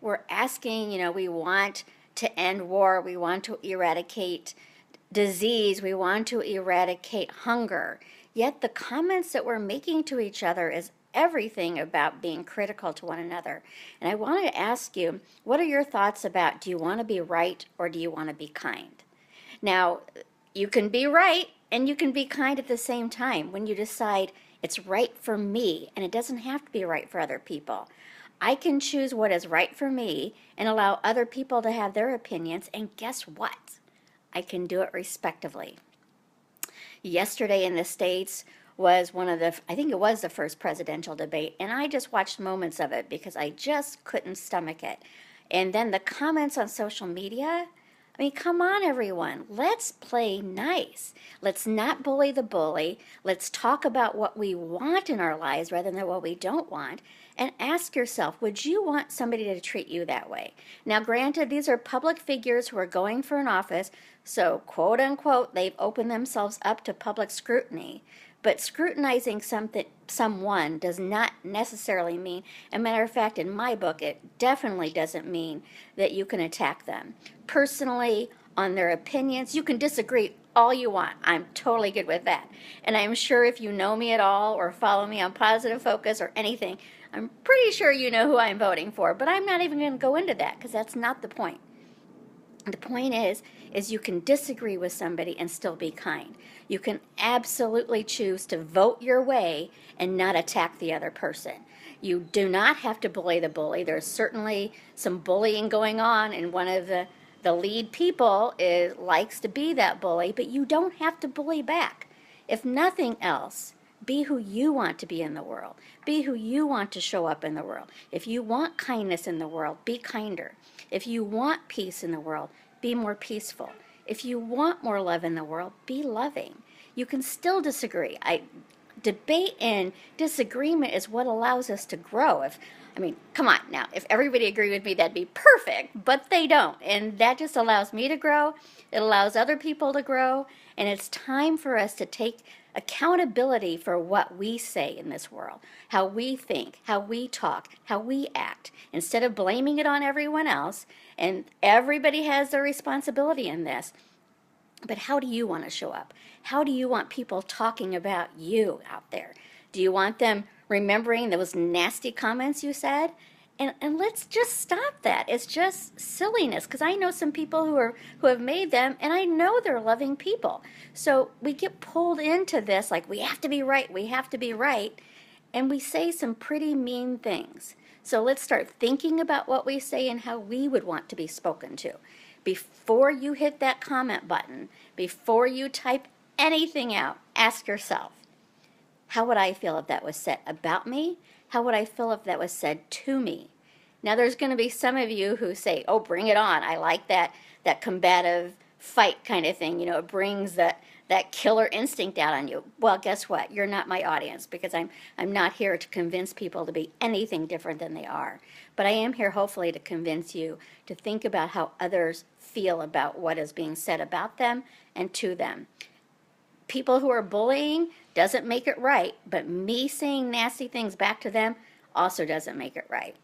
We're asking, we want to end war, we want to eradicate disease, we want to eradicate hunger. Yet the comments that we're making to each other is everything about being critical to one another. And I want to ask you, what are your thoughts about, do you want to be right or do you want to be kind? Now, you can be right and you can be kind at the same time when you decide it's right for me, and it doesn't have to be right for other people. I can choose what is right for me and allow other people to have their opinions, and guess what? I can do it respectively. Yesterday in the States was I think it was the first presidential debate, and I just watched moments of it because I just couldn't stomach it. And then the comments on social media, I mean, come on, everyone. Let's play nice. Let's not bully the bully. Let's talk about what we want in our lives rather than what we don't want. And ask yourself, would you want somebody to treat you that way? Now, granted, these are public figures who are going for an office, so quote unquote, they've opened themselves up to public scrutiny. But scrutinizing someone does not necessarily mean, as a matter of fact, in my book, it definitely doesn't mean that you can attack them. Personally, on their opinions, you can disagree all you want. I'm totally good with that. And I'm sure if you know me at all or follow me on Positive Focus or anything, I'm pretty sure you know who I'm voting for. But I'm not even going to go into that because that's not the point. The point is you can disagree with somebody and still be kind. You can absolutely choose to vote your way and not attack the other person. You do not have to bully the bully. There's certainly some bullying going on, and one of the lead people likes to be that bully, but you don't have to bully back. If nothing else, be who you want to be in the world. Be who you want to show up in the world. If you want kindness in the world, be kinder. If you want peace in the world, be more peaceful. If you want more love in the world, be loving. You can still disagree. Debate and disagreement is what allows us to grow. Come on now, if everybody agreed with me, that'd be perfect, but they don't. And that just allows me to grow. It allows other people to grow. And it's time for us to take accountability for what we say in this world, how we think, how we talk, how we act, instead of blaming it on everyone else. And everybody has their responsibility in this. But how do you want to show up? How do you want people talking about you out there? Do you want them remembering those nasty comments you said? And let's just stop that. It's just silliness, because I know some people who have made them, and I know they're loving people. So we get pulled into this like we have to be right, we have to be right, and we say some pretty mean things. So let's start thinking about what we say and how we would want to be spoken to. Before you hit that comment button, before you type anything out, ask yourself, how would I feel if that was said about me? How would I feel if that was said to me? Now, there's going to be some of you who say, oh, bring it on. I like that combative fight kind of thing. It brings that killer instinct out on you. Well, guess what? You're not my audience, because I'm not here to convince people to be anything different than they are. But I am here hopefully to convince you to think about how others feel about what is being said about them and to them. People who are bullying doesn't make it right, but me saying nasty things back to them also doesn't make it right.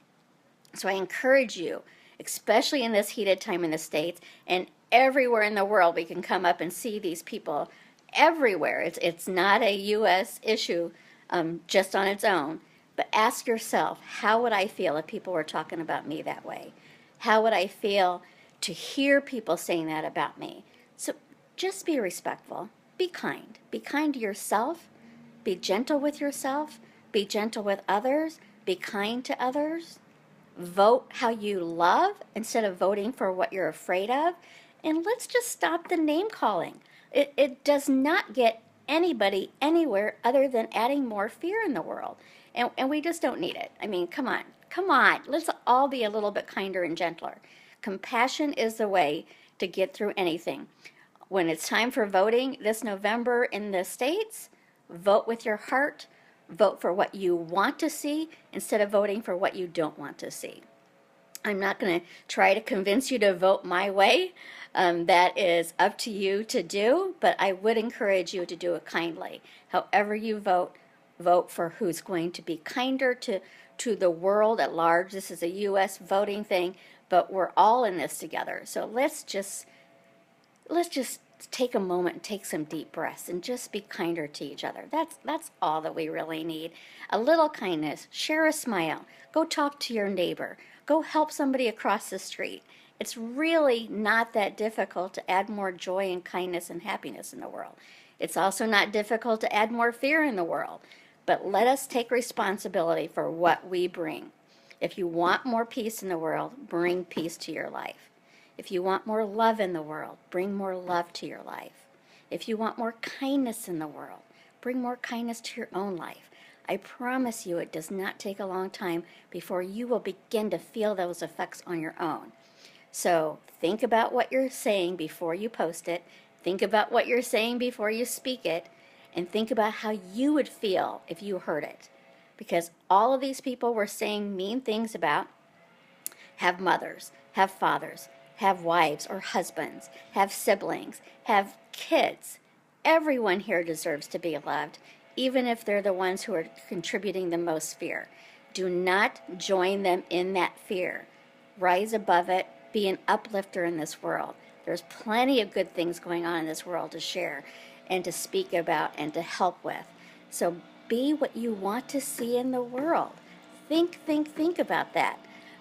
So I encourage you, especially in this heated time in the States and everywhere in the world, we can come up and see these people everywhere. It's not a U.S. issue just on its own. But ask yourself, how would I feel if people were talking about me that way? How would I feel to hear people saying that about me? So just be respectful. Be kind. Be kind to yourself. Be gentle with yourself. Be gentle with others. Be kind to others. Vote how you love instead of voting for what you're afraid of. And let's just stop the name calling. It does not get anybody anywhere other than adding more fear in the world. And we just don't need it. Come on. Come on. Let's all be a little bit kinder and gentler. Compassion is the way to get through anything. When it's time for voting this November in the States, vote with your heart. Vote for what you want to see instead of voting for what you don't want to see. I'm not going to try to convince you to vote my way. That is up to you to do, but I would encourage you to do it kindly. However you vote, vote for who's going to be kinder to the world at large. This is a U.S. voting thing, but we're all in this together. So let's just take a moment and take some deep breaths and just be kinder to each other. That's all that we really need. A little kindness, share a smile, go talk to your neighbor, go help somebody across the street. It's really not that difficult to add more joy and kindness and happiness in the world. It's also not difficult to add more fear in the world. But let us take responsibility for what we bring. If you want more peace in the world, bring peace to your life. If you want more love in the world, bring more love to your life. If you want more kindness in the world, bring more kindness to your own life. I promise you it does not take a long time before you will begin to feel those effects on your own. So think about what you're saying before you post it. Think about what you're saying before you speak it. And think about how you would feel if you heard it. Because all of these people we're saying mean things about have mothers, have fathers, have wives or husbands, have siblings, have kids. Everyone here deserves to be loved, even if they're the ones who are contributing the most fear. Do not join them in that fear. Rise above it. Be an uplifter in this world. There's plenty of good things going on in this world to share and to speak about and to help with. So be what you want to see in the world. Think about that.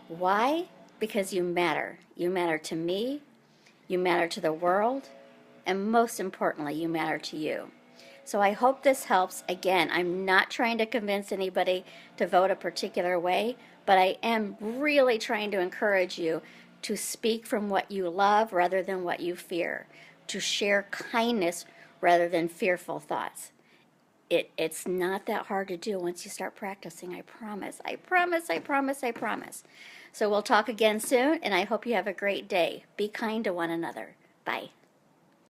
Why? Because you matter. You matter to me, you matter to the world, and most importantly, you matter to you. So I hope this helps. Again, I'm not trying to convince anybody to vote a particular way, but I am really trying to encourage you to speak from what you love rather than what you fear, to share kindness rather than fearful thoughts. It's not that hard to do once you start practicing, I promise. I promise, I promise, I promise. So we'll talk again soon, and I hope you have a great day. Be kind to one another. Bye.